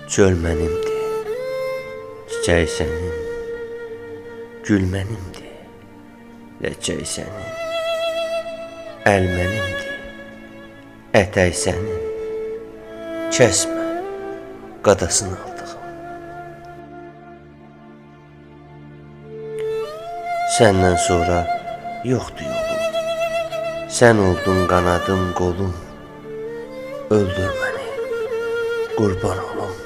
Çöl mənimdir, çiçək sənin, gül mənimdir, ləçək sənin, əl mənimdir, ətək sənin, kəsmə, qadasını aldığım. Səndən sonra yoxdur yolum, sən oldun qanadım, qolum, öldür məni, qurban olum,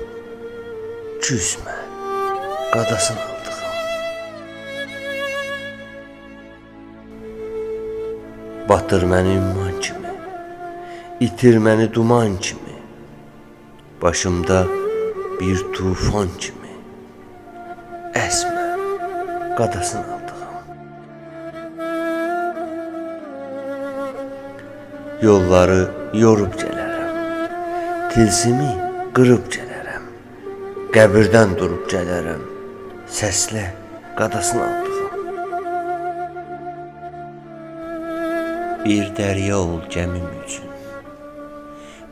küsmə, qadasını aldığım. Batır məni ümman kimi, itir məni duman kimi, başımda bir tufan kimi, əsmə, qadasını aldığım. Yolları yorub gələrəm, tilsimi qırıb gələrəm, qəbirdən durub gələrəm, səslə, qadasını aldığım. Bir dərya ol gəmim üçün,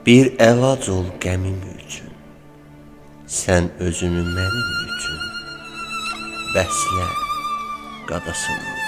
bir əlac ol qəmim üçün, sən özünü mənim üçün, bəslə, qadasını aldığım.